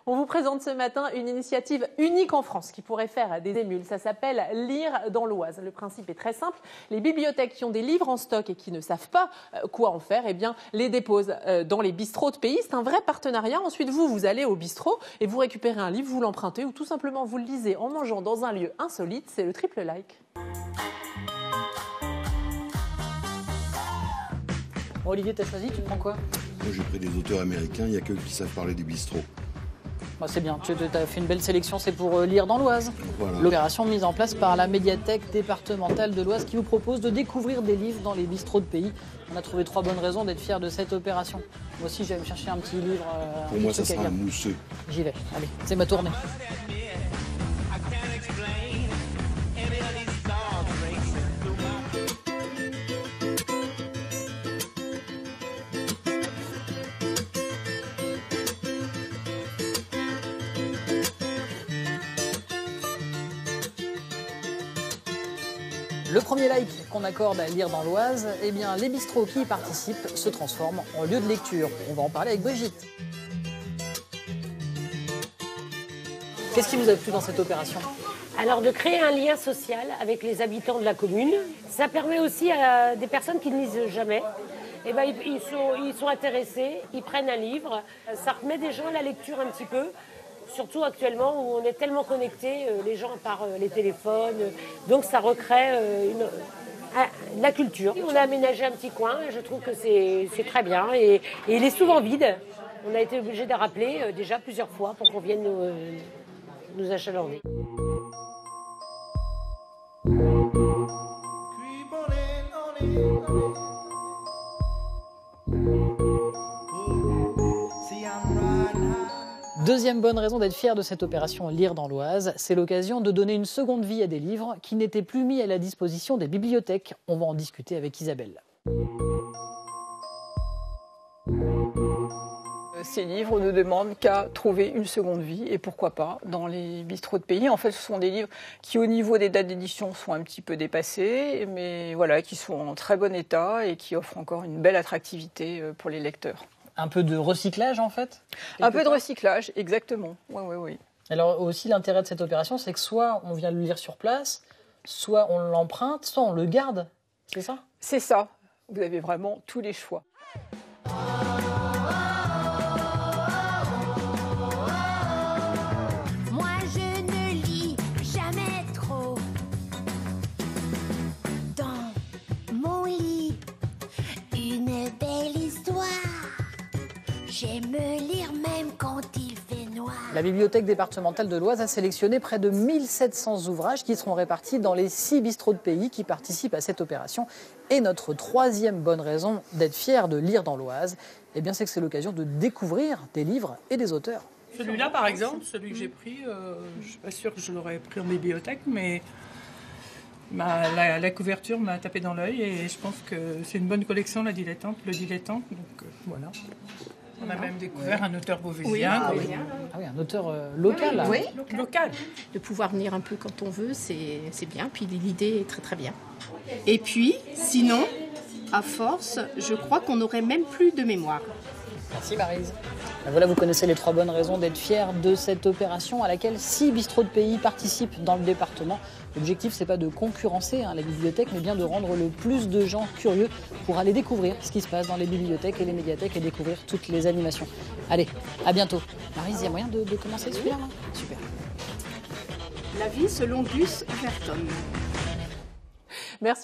On vous présente ce matin une initiative unique en France qui pourrait faire des émules. Ça s'appelle Lire dans l'Oise. Le principe est très simple. Les bibliothèques qui ont des livres en stock et qui ne savent pas quoi en faire, eh bien, les déposent dans les bistrots de pays. C'est un vrai partenariat. Ensuite, vous allez au bistrot et vous récupérez un livre, vous l'empruntez ou tout simplement vous le lisez en mangeant dans un lieu insolite. C'est le triple like. Bon, Olivier, t'as choisi, tu prends quoi? Moi, j'ai pris des auteurs américains, il n'y a que qui savent parler du bistrot. Bah, c'est bien, tu as fait une belle sélection, c'est pour Lire dans l'Oise. Voilà. L'opération mise en place par la médiathèque départementale de l'Oise qui vous propose de découvrir des livres dans les bistrots de pays. On a trouvé 3 bonnes raisons d'être fiers de cette opération. Moi aussi, je vais me chercher un petit livre. Pour moi, ça sera un mousseux. J'y vais, allez, c'est ma tournée. Le premier like qu'on accorde à Lire dans l'Oise, eh bien, les bistrots qui y participent se transforment en lieu de lecture. On va en parler avec Brigitte. Qu'est-ce qui vous a plu dans cette opération? Alors, de créer un lien social avec les habitants de la commune. Ça permet aussi à des personnes qui ne lisent jamais. Eh ben, ils sont intéressés, ils prennent un livre. Ça remet des gens à la lecture un petit peu. Surtout actuellement où on est tellement connectés, les gens par les téléphones, donc ça recrée la culture. On a aménagé un petit coin, je trouve que c'est très bien et il est souvent vide. On a été obligé de rappeler déjà plusieurs fois pour qu'on vienne nous achalandrer. Deuxième bonne raison d'être fier de cette opération Lire dans l'Oise, c'est l'occasion de donner une seconde vie à des livres qui n'étaient plus mis à la disposition des bibliothèques. On va en discuter avec Isabelle. Ces livres ne demandent qu'à trouver une seconde vie et pourquoi pas dans les bistrots de pays. En fait, ce sont des livres qui, au niveau des dates d'édition, sont un petit peu dépassés, mais voilà, qui sont en très bon état et qui offrent encore une belle attractivité pour les lecteurs. Un peu de recyclage en fait? Un peu de recyclage, exactement. Oui. Alors aussi l'intérêt de cette opération, c'est que soit on vient le lire sur place, soit on l'emprunte, soit on le garde. C'est ça? C'est ça. Vous avez vraiment tous les choix. Moi je ne lis jamais trop. Dans mon lit, une belle histoire. J'aime lire même quand il fait noir. La bibliothèque départementale de l'Oise a sélectionné près de 1700 ouvrages qui seront répartis dans les 6 bistrots de pays qui participent à cette opération. Et notre troisième bonne raison d'être fier de Lire dans l'Oise, eh bien, c'est que c'est l'occasion de découvrir des livres et des auteurs. Celui-là, par exemple, celui que j'ai pris, je ne suis pas sûre que je l'aurais pris en bibliothèque, mais la couverture m'a tapé dans l'œil et je pense que c'est une bonne collection, le dilettante. Donc voilà. On a même découvert un auteur beauvaisien. Ah oui, un auteur local. Oui, Local. de pouvoir venir un peu quand on veut, c'est bien. Puis l'idée est très très bien. Et puis, sinon, à force, je crois qu'on n'aurait même plus de mémoire. Merci Maryse. Voilà, vous connaissez les 3 bonnes raisons d'être fier de cette opération à laquelle 6 bistrots de pays participent dans le département. L'objectif, c'est pas de concurrencer la bibliothèque, mais bien de rendre le plus de gens curieux pour aller découvrir ce qui se passe dans les bibliothèques et les médiathèques et découvrir toutes les animations. Allez, à bientôt. Maryse, il y a moyen de commencer celui-là? Super. La vie selon Gus Verton. Merci.